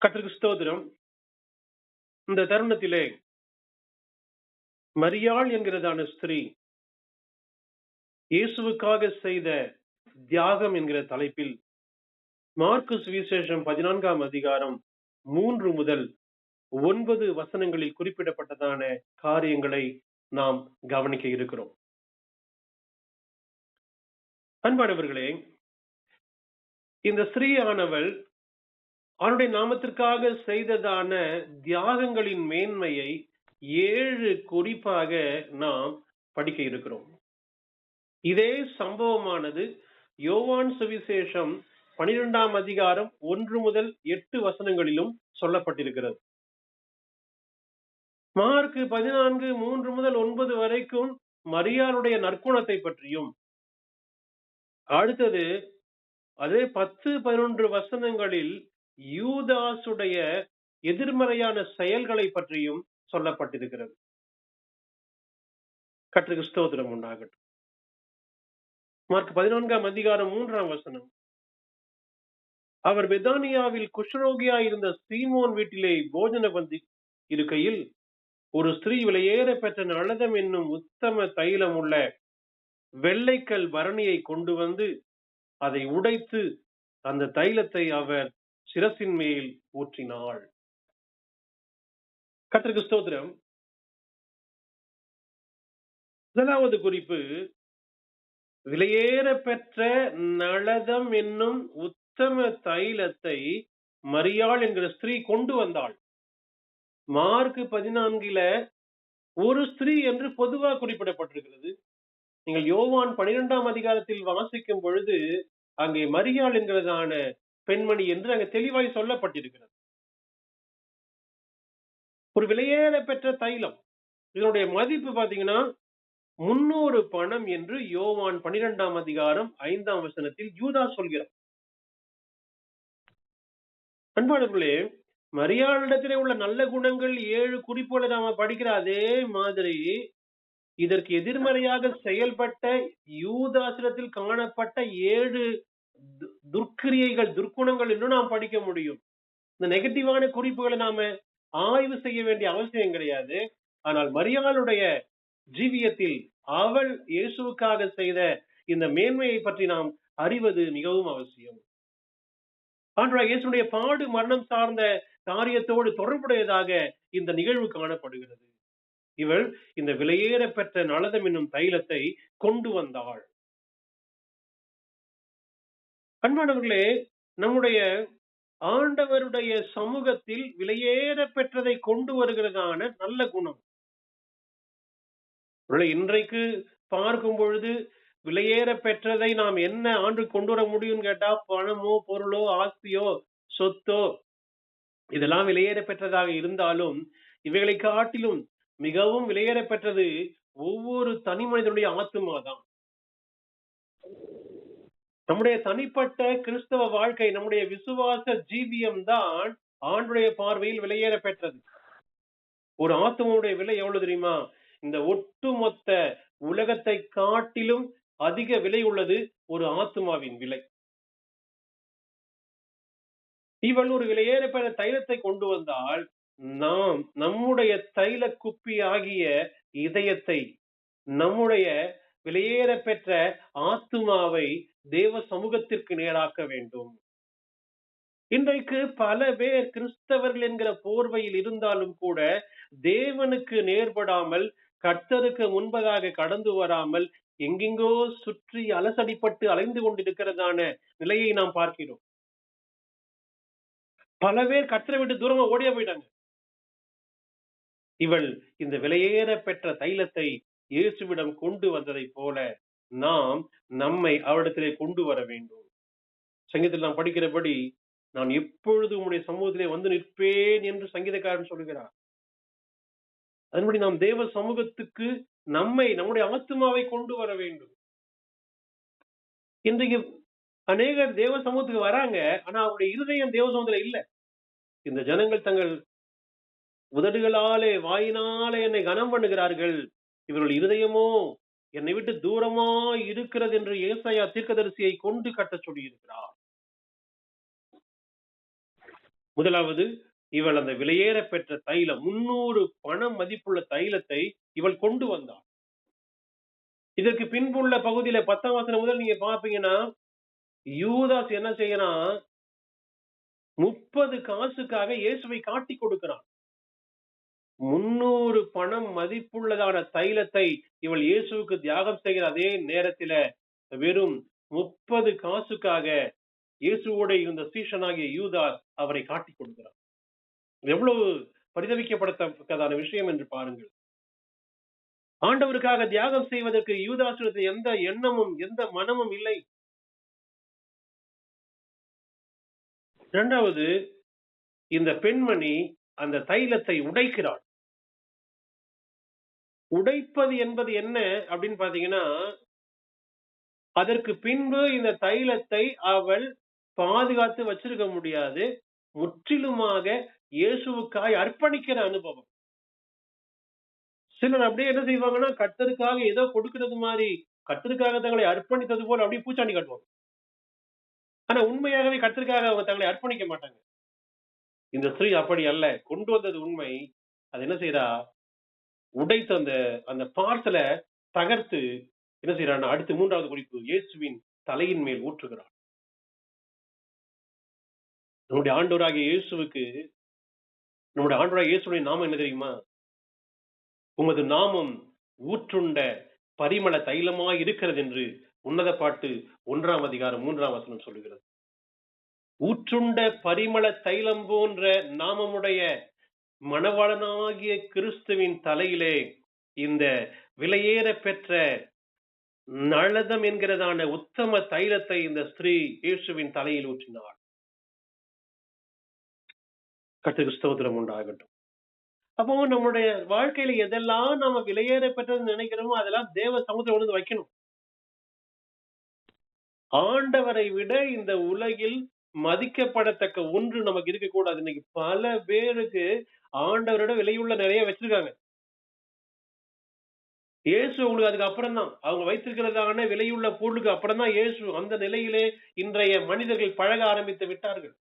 கர்த்தருக்கு ஸ்தோத்திரம். இந்த தருணத்திலே மரியாள் என்கிறதான ஸ்திரீ இயேசுவுக்காக செய்த தியாகம் என்கிற தலைப்பில் மார்க்கு சுவிசேஷம் 14ஆம் அதிகாரம் 3 முதல் 9 வசனங்களில் குறிப்பிடப்பட்டதான காரியங்களை நாம் கவனிக்க இருக்கிறோம். அன்பானவர்களே, இந்த ஸ்திரீயானவள் அவனுடைய நாமத்திற்காக செய்ததான தியாகங்களின் மேன்மையை 7 குறிப்பாக நாம் படிக்க இருக்கிறோம். இதே சம்பவமானது யோவான் சுவிசேஷம் 12ஆம் அதிகாரம் 1 முதல் 8 வசனங்களிலும் சொல்லப்பட்டிருக்கிறது. மார்க்கு 14 3 முதல் 9 வரைக்கும் மரியாளுடைய நற்குணத்தை பற்றியும், அடுத்தது அதே 10 11 வசனங்களில் யூதாசுடைய எதிர்மறையான செயல்களை பற்றியும் சொல்லப்பட்டிருக்கிறது. கர்த்தருக்கு ஸ்தோத்திரம் உண்டாகட்டும். மார்க் 14ஆம் அதிகாரம் 3ஆம் வசனம். அவர் பெதானியாவில் குஷ்டரோகியாய் இருந்த சீமோன் வீட்டிலே போஜன பந்தி இருக்கையில் ஒரு ஸ்திரீ விலையேற பெற்ற நளதம் என்னும் உத்தம தைலம் உள்ள வெள்ளைக்கல் பரணியை கொண்டு வந்து அதை உடைத்து அந்த தைலத்தை அவர் சிரசின் மேல் ஊற்றினாள். கர்த்தருக்கு ஸ்தோத்திரம். முதலாவது குறிப்பு, விலையேற பெற்ற நளதம் என்னும் உத்தம தைலத்தை மரியாள் என்கிற ஸ்திரீ கொண்டு வந்தாள். மார்க் 14ல ஒரு ஸ்திரீ என்று பொதுவாக குறிப்பிடப்பட்டிருக்கிறது. நீங்கள் யோவான் 12ஆம் அதிகாரத்தில் வாசிக்கும் பொழுது அங்கே மரியாள் என்கிறதான பெண்மணி என்று அங்கே தெளிவாய் சொல்லப்பட்டிருக்கிறது. ஒரு விலையேற பெற்ற தைலம், இதனுடைய மதிப்பு பாத்தீங்கன்னா 300 பணம் என்று யோவான் 12ஆம் அதிகாரம் 5ஆம் வசனத்தில் யூதா சொல்கிறார். அன்பானவர்களே, மரியாளிடத்திலே உள்ள நல்ல குணங்கள் 7 குறிப்புகளை நாம படிக்கிற அதே மாதிரி இதற்கு எதிர்மறையாக செயல்பட்ட யூதாசிடத்தில் காணப்பட்ட 7 துர்க்கிரியைகள், துர்க்குணங்கள் என்று நாம் படிக்க முடியும். இந்த நெகட்டிவான குறிப்புகளை நாம ஆய்வு செய்ய வேண்டிய அவசியம் கிடையாது. ஆனால் மரியாளுடைய ஜீவியத்தில் அவள் இயேசுவுக்காக செய்த இந்த மேன்மையை பற்றி நாம் அறிவது மிகவும் அவசியம். ஆண்டவராகிய இயேசுவுடைய பாடு மரணம் சார்ந்த காரியத்தோடு தொடர்புடையதாக இந்த நிகழ்வு காணப்படுகிறது. இவள் இந்த விலையேற பெற்ற நளதம் என்னும் தைலத்தை கொண்டு வந்தாள். அன்பானவர்களே, நம்முடைய ஆண்டவருடைய சமூகத்தில் விலையேற பெற்றதை கொண்டு வருகிறதான நல்ல குணம். இன்றைக்கு பார்க்கும் பொழுது விலையேற பெற்றதை நாம் என்ன ஆண்டு கொண்டு வர முடியும் கேட்டா, பணமோ பொருளோ ஆஸ்தியோ சொத்தோ இதெல்லாம் விலையேற பெற்றதாக இருந்தாலும் இவைகளை காட்டிலும் மிகவும் விலையேற பெற்றது ஒவ்வொரு தனி மனிதனுடைய ஆத்துமாதான். நம்முடைய தனிப்பட்ட கிறிஸ்தவ வாழ்க்கை, நம்முடைய விசுவாச ஜீவியம் தான் ஆண்டுடைய பார்வையில் விலையேற பெற்றது. ஒரு ஆத்துமாவுடைய விலை எவ்வளவு தெரியுமா? இந்த ஒட்டுமொத்த உலகத்தை காட்டிலும் அதிக விலை உள்ளது ஒரு ஆத்துமாவின் விலை. இவள் ஒரு விலையேற பெற்ற தைலத்தை கொண்டு வந்தால் நாம் நம்முடைய தைல குப்பி ஆகிய இதயத்தை, நம்முடைய விலையேற பெற்ற ஆத்துமாவை தேவ சமூகத்திற்கு நேராக்க வேண்டும். இன்றைக்கு பல பேர் கிறிஸ்தவர்கள் என்கிற போர்வையில் இருந்தாலும் கூட தேவனுக்கு நேர்படாமல், கர்த்தருக்கு முன்பதாக கடந்து வராமல் எங்கெங்கோ சுற்றி அலசடிப்பட்டு அலைந்து கொண்டிருக்கிறதான நிலையை நாம் பார்க்கிறோம். பல பேர் கர்த்தரை விட்டு தூரமா ஓடியா போயிட்டாங்க. இவள் இந்த விலையேற பெற்ற தைலத்தை இயேசுவிடம் கொண்டு வந்ததை போல நாம் நம்மை அவரிடத்திலே கொண்டு வர வேண்டும். சங்கீதத்தில் நாம் படிக்கிறபடி, நான் எப்பொழுது உம்முடைய சமூகத்திலே வந்து நிற்பேன் என்று சங்கீதக்காரன் சொல்கிறார். அதன்படி நாம் தேவ சமூகத்துக்கு நம்முடைய ஆத்துமாவை கொண்டு வர வேண்டும். இன்றைக்கு அநேகர் தேவ சமூகத்துக்கு வராங்க, ஆனா அவருடைய இருதயம் தேவ சமூகத்துல இல்ல. இந்த ஜனங்கள் தங்கள் உதடுகளாலே வாயினாலே என்னை கனம் பண்ணுகிறார்கள், இவர்கள் இருதயமோ என்னை விட்டு தூரமா இருக்கிறது என்று ஏசாயா தீர்க்கதரிசியை கொண்டு கட்ட சொல்லி இருக்கிறார். முதலாவது, இவள் அந்த விலையேற பெற்ற தைலம் 300 பணம் மதிப்புள்ள தைலத்தை இவள் கொண்டு வந்தாள். இதற்கு பின்புள்ள பகுதியில 10ஆம் வசனம் முதல் நீங்க பார்ப்பீங்கன்னா, யூதாஸ் என்ன செய்யறான்? 30 காசுக்காக இயேசுவை காட்டிக் கொடுக்கிறான். 300 பணம் மதிப்புள்ளதான தைலத்தை இவள் இயேசுவுக்கு தியாகம் செய்கிற அதே நேரத்தில வெறும் 30 காசுக்காக இயேசுவோட இருந்த சீஷனாகிய யூதாஸ் அவரை காட்டிக் கொடுக்கிறார். எவ்வளவு பரிதவிக்கப்படத்தக்கதான விஷயம் என்று பாருங்கள். ஆண்டவருக்காக தியாகம் செய்வதற்கு யூதாசிடத்தில் எந்த எண்ணமும் எந்த மனமும் இல்லை. இரண்டாவது, இந்த பெண்மணி அந்த தைலத்தை உடைக்கிறாள். உடைப்பது என்பது என்ன அப்படின்னு பாத்தீங்கன்னா, அதற்கு பின்பு இந்த தைலத்தை அவள் பாதுகாத்து வச்சிருக்க முடியாது. முற்றிலுமாக இயேசுவுக்காய் அர்ப்பணிக்கிற அனுபவம். சிலர் அப்படியே என்ன செய்வாங்கன்னா, கர்த்தருக்காக ஏதோ கொடுக்கிறது மாதிரி, கர்த்தருக்காக தங்களை அர்ப்பணித்தது போல அப்படியே பூச்சாண்டி காட்டுவாங்க. ஆனா உண்மையாகவே கர்த்தருக்காக அவங்க தங்களை அர்ப்பணிக்க மாட்டாங்க. இந்த ஸ்திரீ அப்படி அல்ல. கொண்டு வந்தது உண்மை. அது என்ன செய்யறா? உடைத்து அந்த அந்த பார்சலை தகர்த்து என்ன செய்யறான்னா, அடுத்து 3வது குறிப்பு, இயேசுவின் தலையின் மேல் ஊற்றுகிறார். நம்முடைய ஆண்டவராகிய இயேசுவுக்கு, நம்முடைய ஆண்டவராகிய இயேசுடைய நாமம் என்ன தெரியுமா? உமது நாமம் ஊற்றுண்ட பரிமள தைலமாய் இருக்கிறது என்று உன்னத பாட்டு 1ஆம் அதிகாரம் 3ஆம் வசனம் சொல்லுகிறது. ஊற்றுண்ட பரிமள தைலம் போன்ற நாமமுடைய மணவாளனாகிய கிறிஸ்துவின் தலையிலே இந்த விலையேற பெற்ற நளதம் என்கிறதான உத்தம தைலத்தை இந்த ஸ்திரீ இயேசுவின் தலையில் ஊற்றினார். கர்த்தருக்கு ஸ்தோத்திரம் உண்டாகட்டும். அப்போ நம்முடைய வாழ்க்கையில எதெல்லாம் நம்ம விலையேற பெற்றது நினைக்கிறோமோ அதெல்லாம் தேவ சமூகத்தில் கொண்டு வைக்கணும். ஆண்டவரை விட இந்த உலகில் மதிக்கப்படத்தக்க ஒன்று நமக்கு இருக்கக்கூடாது. இன்னைக்கு பல பேருக்கு ஆண்டவரோட விலையுள்ள நிறைய வச்சிருக்காங்க. இயேசு உங்களுக்கு அதுக்கு அப்புறம் தான். அவங்க வைத்திருக்கிறதான விலையுள்ள பொருளுக்கு அப்புறம் தான் இயேசு. அந்த நிலையிலே இன்றைய மனிதர்கள் பழக ஆரம்பித்து விட்டார்கள்.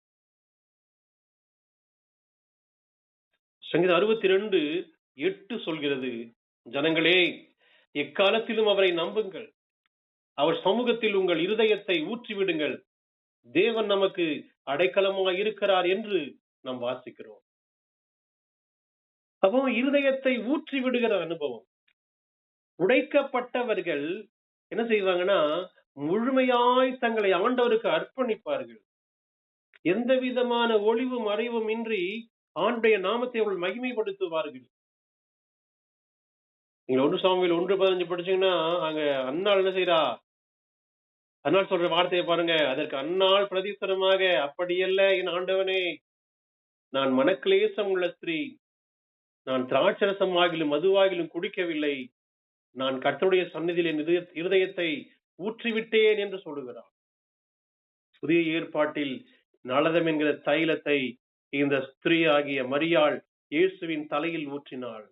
சங்கீதம் 62:8 சொல்கிறது, ஜனங்களே, எக்காலத்திலும் அவரை நம்புங்கள், அவர் சமூகத்தில் உங்கள் இருதயத்தை ஊற்றிவிடுங்கள், தேவன் நமக்கு அடைக்கலமாய் இருக்கிறார் என்று நாம் வாசிக்கிறோம். அப்போ இருதயத்தை ஊற்றி விடுகிற அனுபவம். உடைக்கப்பட்டவர்கள் என்ன செய்வாங்கன்னா, முழுமையாய் தங்களை ஆண்டவருக்கு அர்ப்பணிப்பார்கள். எந்த விதமான ஒளிவு மறைவும் இன்றி ஆண்டுடைய நாமத்தை அவர்கள் மகிமைப்படுத்துவார்கள். நீங்க 1 சாமுவேல் 1:15 படிச்சீங்கன்னா, அங்க அன்னாள் என்ன செய்றா? அன்னாள் சொல்ற வார்த்தையை பாருங்க. அதற்கு அன்னாள் பிரதியுத்தரமாக, அப்படியல்ல என் ஆண்டவனே, நான் மனக்லேசம் உள்ள ஸ்திரீ, நான் திராட்சரசம் ஆகிலும் மதுவாகிலும் குடிக்கவில்லை, நான் கர்த்தருடைய சந்நிதியில் என் இருதயத்தை ஊற்றிவிட்டேன் என்று சொல்லுகிறார். புதிய ஏற்பாட்டில் நளதம் என்கிற தைலத்தை இந்த ஸ்திரீ ஆகிய மரியாள் இயேசுவின் தலையில் ஊற்றினாள்.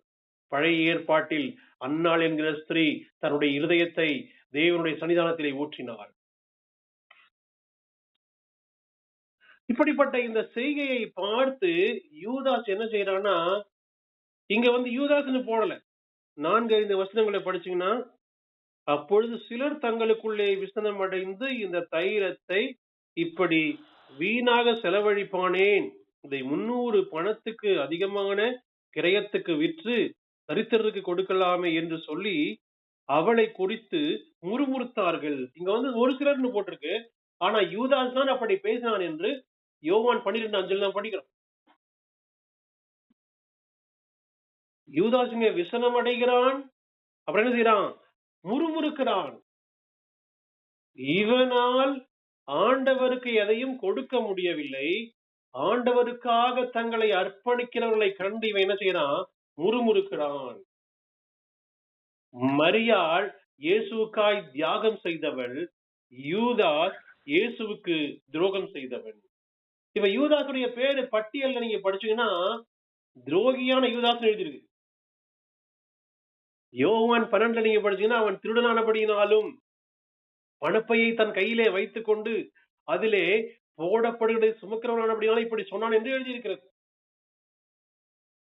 பழைய ஏற்பாட்டில் அன்னாள் என்கிற ஸ்திரீ தன்னுடைய இருதயத்தை தேவனுடைய சன்னிதானத்திலே ஊற்றினாள். இப்படிப்பட்ட இந்த செய்கையை பார்த்து யூதாஸ் என்ன செய்யறான்னா, இங்க யூதாஸ்னு போடல. 4-5 வசனங்களை படிச்சீங்கன்னா, அப்பொழுது சிலர் தங்களுக்குள்ளே விசனம் அடைந்து, இந்த தைலத்தை இப்படி வீணாக செலவழிப்பானேன், இதை 300 பணத்துக்கு அதிகமான கிரயத்துக்கு விற்று தரித்திரருக்கு கொடுக்கலாமே என்று சொல்லி அவளை குறித்து முறுமுறுத்தார்கள். இங்க ஒரு சிலர்னு போட்டிருக்கு. ஆனா யூதாஸ் தான் அப்படி பேசினான் என்று யோவான் 12:5 தான் படிக்கிறோம். யூதாஸ் இங்க விசனம் அடைகிறான். அப்புறம் என்ன செய்யறான்? முறுமுறுக்கிறான். இவனால் ஆண்டவருக்கு எதையும் கொடுக்க முடியவில்லை. ஆண்டவருக்காக தங்களை அர்ப்பணிக்கிறவர்களை கண்டு இவன் என்ன செய்யறான்? முறுமுறுக்கிறான். மரியாள் இயேசுவுக்காய் தியாகம் செய்தவள், யூதாஸ் இயேசுவுக்கு துரோகம் செய்தவன். இப்ப யூதாசுடைய பேரு பட்டியல்ல நீங்க படிச்சீங்கன்னா, துரோகியான யூதாஸ் எழுதிருக்கு. யோவான் 12 நீங்க படிச்சீங்கன்னா, அவன் திருடனானபடியினாலும் பணப்பையை தன் கையிலே வைத்துக் கொண்டு அதிலே போடப்படுகிறதை சுமக்கிறவன் அப்படினால இப்படி சொன்னான் என்று எழுதியிருக்கிறது.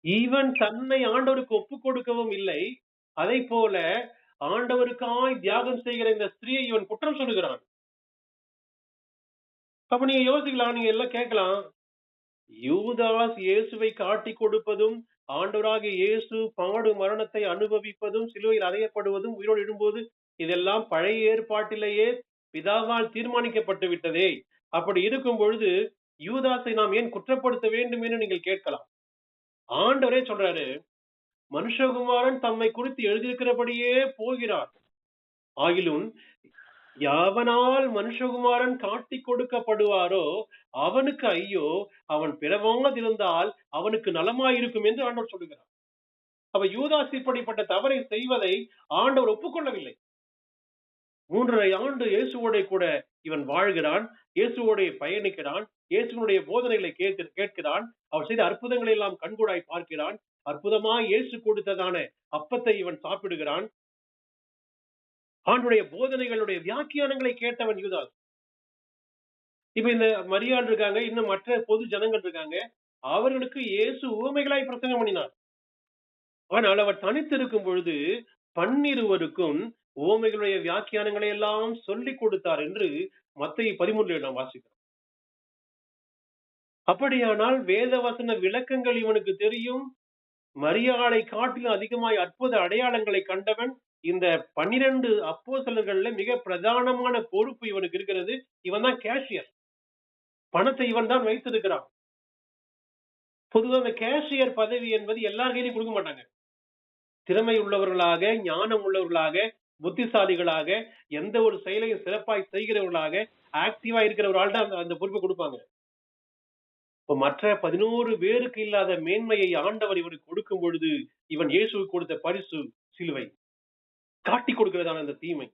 இவன் தன்னை ஆண்டவருக்கு ஒப்புக் கொடுக்கவும் இல்லை. அதை போல ஆண்டவருக்காய் தியாகம் செய்கிற இந்த ஸ்திரீயை இவன் குற்றம் சொல்லுகிறான். அப்ப நீங்க யோசிக்கலாம், நீங்க எல்லாம் கேட்கலாம். யூதாஸ் இயேசுவை காட்டிக் கொடுப்பதும், ஆண்டவராகிய இயேசு பாடு மரணத்தை அனுபவிப்பதும், சிலுவையில் அறையப்படுவதும், உயிரோடு எழும்போது இதெல்லாம் பழைய ஏற்பாட்டிலேயே பிதாவால் தீர்மானிக்கப்பட்டு விட்டதே. அப்படி இருக்கும் பொழுது யூதாஸை நாம் ஏன் குற்றப்படுத்த வேண்டும் என்று நீங்கள் கேட்கலாம். ஆண்டவரே சொல்றாரு, மனுஷகுமாரன் தம்மை குறித்து எழுதியிருக்கிறபடியே போகிறார். ஆகிலும் யாவனால் மனுஷகுமாரன் காட்டிக் கொடுக்கப்படுவாரோ அவனுக்கு ஐயோ, அவன் பிறவாதிருந்தால் அவனுக்கு நலமாயிருக்கும் என்று ஆண்டவர் சொல்லுகிறார். அப்ப யூதாஸ் இப்படிப்பட்ட தவறை செய்வதை ஆண்டவர் ஒப்புக்கொள்ளவில்லை. 3.5 ஆண்டு இயேசுவோட கூட இவன் வாழ்கிறான், இயேசுவோட பயணிக்கிறான், இயேசுனுடைய போதனைகளை கேட்கிறான், அவர் செய்த அற்புதங்களை எல்லாம் கண்கூடாய் பார்க்கிறான், அற்புதமா இயேசு கொடுத்ததான அப்பத்தை இவன் சாப்பிடுகிறான், ஆண்டுடைய போதனைகளுடைய வியாக்கியானங்களை கேட்டவன் யூதாஸ். இப்ப இந்த மரியாள் இருக்காங்க, இன்னும் மற்ற பொது ஜனங்கள் இருக்காங்க, அவர்களுக்கு இயேசு உவமைகளாய் பிரசங்கம் பண்ணினார். ஆனால் அவர் தனித்து இருக்கும் பொழுது 12 உவமைகளுடைய வியாக்கியானங்களை எல்லாம் சொல்லிக் கொடுத்தார் என்று மத்தேயு 13 நாம் வாசிக்கிறோம். அப்படியானால் வேத வசன விளக்கங்கள் இவனுக்கு தெரியும். மரியாளை காட்டிலும் அதிகமாய் அற்புத அடையாளங்களை கண்டவன். இந்த 12 அப்போஸ்தலர்கள்ல மிக பிரதானமான பொறுப்பு இவனுக்கு இருக்கிறது. இவன் தான் கேஷியர். பணத்தை இவன் தான் வைத்திருக்கிறான். பொதுவாக அந்த கேஷியர் பதவி என்பது எல்லார் கையிலும் கொடுக்க மாட்டாங்க. திறமை உள்ளவர்களாக, ஞானம் உள்ளவர்களாக, புத்திசாலிகளாக, எந்த ஒரு செயலையும் சிறப்பாய் செய்கிறவர்களாக, ஆக்டிவா இருக்கிற ஒரு ஆள் தான் அந்த பொறுப்பை கொடுப்பாங்க. இப்ப மற்ற 11 பேருக்கு இல்லாத மேன்மையை ஆண்டவர் இவனுக்கு கொடுக்கும் பொழுது இவன் இயேசுவுக்கு கொடுத்த பரிசு சிலுவை, காட்டிக் கொடுக்கிறதான அந்த தீமை.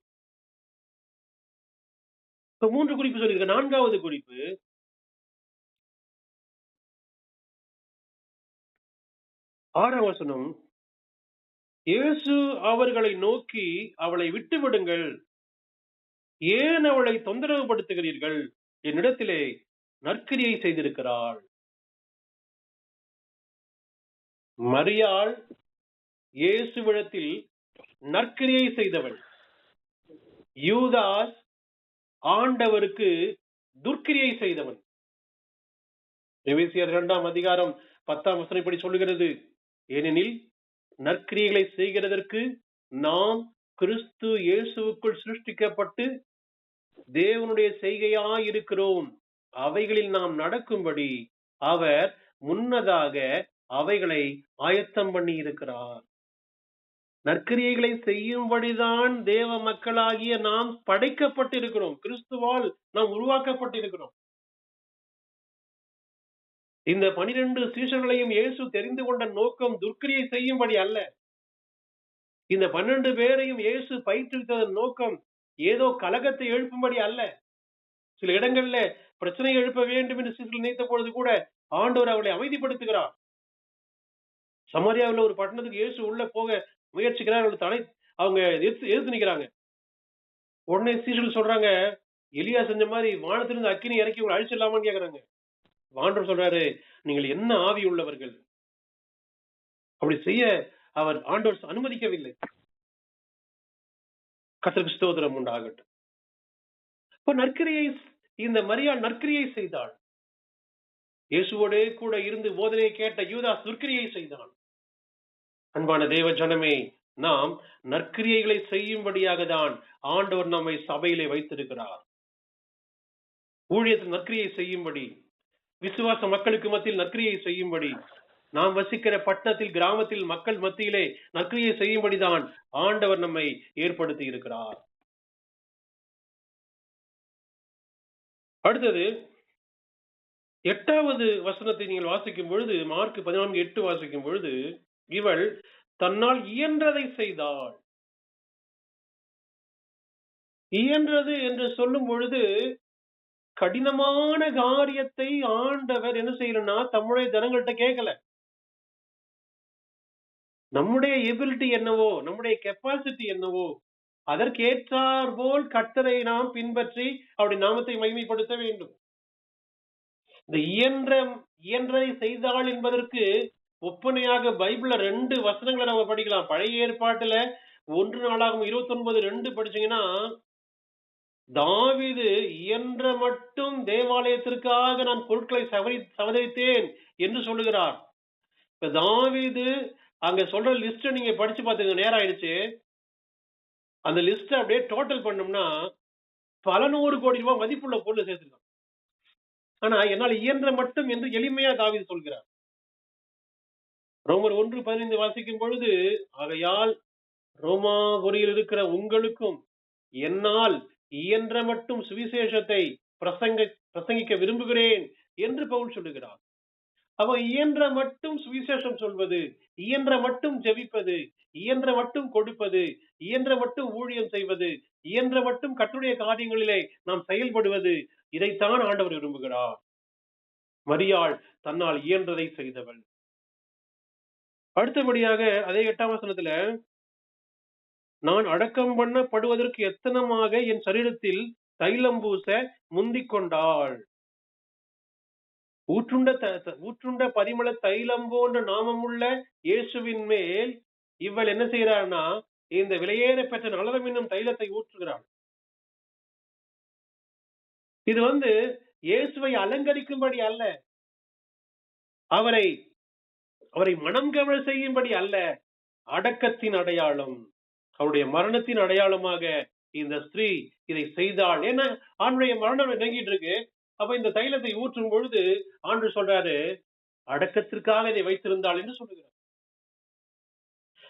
இப்ப 3 குறிப்பு சொல்லியிருக்க. 4வது குறிப்பு, ஆறாம் வசனம். இயேசு அவர்களை நோக்கி, அவளை விட்டு விடுங்கள், ஏன் அவளை தொந்தரவு படுத்துகிறீர்கள், என்னிடத்திலே நற்கிரியை செய்திருக்கிறாள். மரியாள் இயேசுவிடத்தில் நற்கிரியை செய்தவள். யூதாஸ் ஆண்டவருக்கு துர்க்கிரியை செய்தவன். எபேசியர் 2ஆம் அதிகாரம் 10ஆம் வசனம் இப்படி சொல்லுகிறது, ஏனெனில் நற்கிரியைகளை செய்கிறதற்கு நாம் கிறிஸ்து இயேசுவுக்குள் சிருஷ்டிக்கப்பட்டு தேவனுடைய செய்கையாய் இருக்கிறோம். அவைகளில் நாம் நடக்கும்படி அவர் முன்னதாக அவைகளை ஆயத்தம் பண்ணி இருக்கிறார். நற்கிரியைகளை செய்யும்படிதான் தேவ மக்களாகிய நாம் படைக்கப்பட்டிருக்கிறோம். கிறிஸ்துவால் நாம் உருவாக்கப்பட்டிருக்கிறோம். இந்த 12 சீஷர்களையும் இயேசு தெரிந்து கொண்ட நோக்கம் துர்க்கிரியை செய்யும்படி அல்ல. இந்த 12 பேரையும் இயேசு பயிற்றுவித்ததன் நோக்கம் ஏதோ கலகத்தை எழுப்பும்படி அல்ல. சில இடங்கள்ல பிரச்சனை எழுப்ப வேண்டும் என்று சீஷர்கள் நினைத்த பொழுது கூட ஆண்டவர் அவளை அமைதிப்படுத்துகிறார். சமாரியாவில் ஒரு பட்டணத்துக்கு இயேசு உள்ள போக முயற்சிக்கிறார். அவங்க எதிர்த்து நிக்கிறாங்க. உடனே சீஷர்கள் சொல்றாங்க, எலியா செஞ்ச மாதிரி வானத்திலிருந்து அக்கினி இறக்கி உங்களை அழிச்சிடலாமான்னு கேக்குறாங்க. ஆண்டவர் சொல்றாரு, நீங்கள் என்ன ஆவி உள்ளவர்கள், அப்படி செய்ய ஆண்டவர் அனுமதிக்கவில்லை. கர்த்தருக்கு ஸ்தோத்திரம் உண்டாகட்டும். இப்ப நற்கிரியை இந்த மரியாள் நற்கிரியை செய்தாள். இயேசுவோடே கூட இருந்து போதனையை கேட்ட யூதாஸ் துர்க்கிரியை செய்தான். அன்பான தேவ ஜனமே, நாம் நற்கிரியைகளை செய்யும்படியாக தான் ஆண்டவர் நம்மை சபையிலே வைத்திருக்கிறார். ஊழியத்தில் நற்கிரியை செய்யும்படி, விசுவாச மக்களுக்கு மத்தியில் நற்கிரியை செய்யும்படி, நாம் வசிக்கிற பட்டணத்தில், கிராமத்தில், மக்கள் மத்தியிலே நற்கிரியை செய்யும்படிதான் ஆண்டவர் நம்மை ஏற்படுத்தி இருக்கிறார். அடுத்தது 8வது வசனத்தை நீங்கள் வாசிக்கும் பொழுது, மார்க் 14:8 வாசிக்கும் பொழுது, இவள் தன்னால் இயன்றதை செய்தாள். இயன்றது என்று சொல்லும் பொழுது கடினமான காரியத்தை ஆண்டவர் என்ன செய்யலன்னா தம்முடைய ஜனங்கள்கிட்ட கேட்கல. நம்முடைய எபிலிட்டி என்னவோ, நம்முடைய கெப்பாசிட்டி என்னவோ, அதற்கு ஏற்றார் போல் கர்த்தரை நாம் பின்பற்றி அவருடைய நாமத்தை மகிமைப்படுத்த வேண்டும். இந்த இயன்றதை செய்தாள் என்பதற்கு ஒப்பனையாக பைபிள்ல 2 வசனங்களை நம்ம படிக்கலாம். பழைய ஏற்பாட்டுல 1 நாளாகமம் 29:2 படிச்சீங்கன்னா, தாவீது இயன்ற மட்டும் தேவாலயத்திற்காக நான் பொருட்களை சவதரித்தேன் என்று சொல்லுகிறார். இப்ப தாவீது அங்க சொல்ற லிஸ்ட நீங்க படிச்சு பாத்துங்க, நேரம் ஆயிடுச்சு. அந்த லிஸ்ட அப்படியே டோட்டல் பண்ணோம்னா பல 100 கோடி ரூபாய் மதிப்புள்ள பொருள் சேர்த்திருக்கான். ஆனா என்னால் இயன்ற மட்டும் என்று எளிமையா தாவீது சொல்கிறார். ரோமர் 1:15 வாசிக்கும் பொழுது, ஆகையால் ரோமாபுரியில் இருக்கிற உங்களுக்கும் என்னால் இயன்ற மட்டும் சுவிசேஷத்தை பிரசங்கிக்க விரும்புகிறேன் என்று பவுல் சொல்லுகிறார். அவ இயன்ற மட்டும் சுவிசேஷம் சொல்வது, இயன்ற மட்டும் ஜெபிப்பது, இயன்ற மட்டும் கொடுப்பது, இயன்ற மட்டும் ஊழியம் செய்வது, இயன்ற மட்டும் கர்த்தருடைய காரியங்களிலே நாம் செயல்படுவது, இதைத்தான் ஆண்டவர் விரும்புகிறார். மரியாள் தன்னால் இயன்றதை செய்தவள். அடுத்தபடியாக அதே 8ஆம் வசனத்துல, நான் அடக்கம் பண்ணப்படுவதற்கு எத்தனமாக என் சரீரத்தில் தைலம் பூச முந்திக் கொண்டாள். ஊற்றுண்ட பரிமள தைலம் போன்ற நாமமுள்ள இயேசுவின் மேல் இவள் என்ன செய்யறான்னா, இந்த விலையேற பெற்ற நலதம் என்னும் தைலத்தை ஊற்றுகிறாள். இது இயேசுவை அலங்கரிக்கும்படி அல்ல, அவரை மனம் கவர செய்யும்படி அல்ல, அடக்கத்தின் அடையாளம், அவருடைய மரணத்தின் அடையாளமாக இந்த ஸ்திரீ இதை செய்தாள். ஏன்னா ஆண்டுடைய மரணம் நெருங்கிட்டு இருக்கு. அப்ப இந்த தைலத்தை ஊற்றும் பொழுது ஆண்டு சொல்றாரு, அடக்கத்திற்காக இதை வைத்திருந்தாள் என்று சொல்லுகிறார்.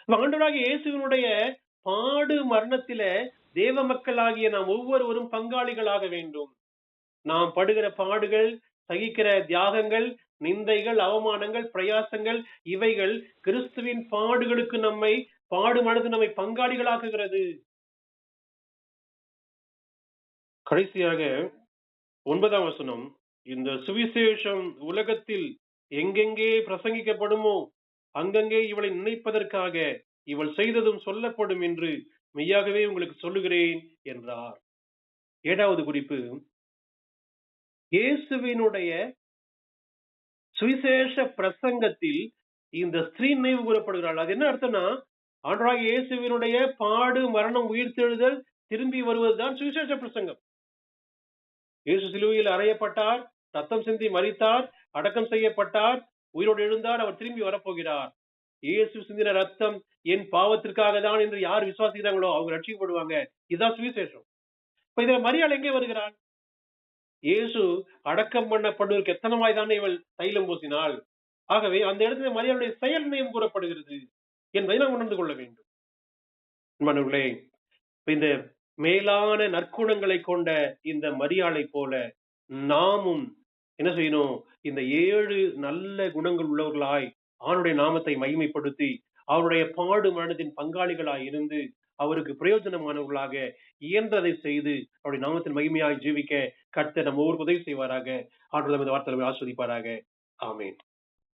ஆண்டவராகிய இயேசுவினுடைய பாடு மரணத்தில தேவ மக்களாகிய நாம் ஒவ்வொருவரும் பங்காளிகளாக வேண்டும். நாம் படுகிற பாடுகள், சகிக்கிற தியாகங்கள், நிந்தைகள், அவமானங்கள், பிரயாசங்கள், இவைகள் கிறிஸ்துவின் பாடுகளுக்கு பாடு மனது நம்மை பங்காளிகளாக்குகிறது. கடைசியாக 9ஆம் வசனம், இந்த சுவிசேஷம் உலகத்தில் எங்கெங்கே பிரசங்கிக்கப்படுமோ அங்கங்கே இவளை நினைப்பதற்காக இவள் செய்ததும் சொல்லப்படும் என்று மெய்யாகவே உங்களுக்கு சொல்லுகிறேன் என்றார். 7வது குறிப்பு, இயேசுவினுடைய சுவிசேஷ பிரசங்கத்தில் இந்த ஸ்திரீ நினைவு கூறப்படுகிறாள். அது என்ன அர்த்தம்னா, ஆண்டவராகிய இயேசுவினுடைய பாடு மரணம் உயிர்த்தெழுதல் திரும்பி வருவதுதான் சுவிசேஷ பிரசங்கம். இயேசு சிலுவையில் அறையப்பட்டார், ரத்தம் சிந்தி மரித்தார், அடக்கம் செய்யப்பட்டார், உயிரோடு எழுந்தார், அவர் திரும்பி வரப்போகிறார். இயேசு சிந்தின ரத்தம் என் பாவத்திற்காக தான் என்று யார் விசுவாசிக்கிறாங்களோ அவங்க ரட்சிக்கப்படுவாங்க. இதுதான் சுவிசேஷம். இப்ப இதுல மரியாள் எங்கே வருகிறாள்? இயேசு அடக்கம் பண்ணப்படுவதற்கு எத்தனமாய் தானே இவள் தைலம் பூசினாள். ஆகவே அந்த இடத்துல மரியாளுடைய செயல் நினைவு கூறப்படுகிறது என்பதை நாம் உணர்ந்து கொள்ள வேண்டும். மனுகளே, இந்த மேலான நற்குணங்களை கொண்ட இந்த மரியாளை போல நாமும் என்ன செய்யணும்? இந்த 7 நல்ல குணங்கள் உள்ளவர்களாய் ஆணுடைய நாமத்தை மகிமைப்படுத்தி அவருடைய பாடு மரணத்தின் பங்காளிகளாய் இருந்து அவருக்கு பிரயோஜனமானவர்களாக இயன்றதை செய்து அவருடைய நாமத்தின் மகிமையாய் ஜீவிக்க கர்த்தர் நம்ம ஒவ்வொரு உதவி செய்வாராக. ஆண்டவர் இந்த வார்த்தைகளை ஆஸ்வதிப்பாராக. ஆமென்.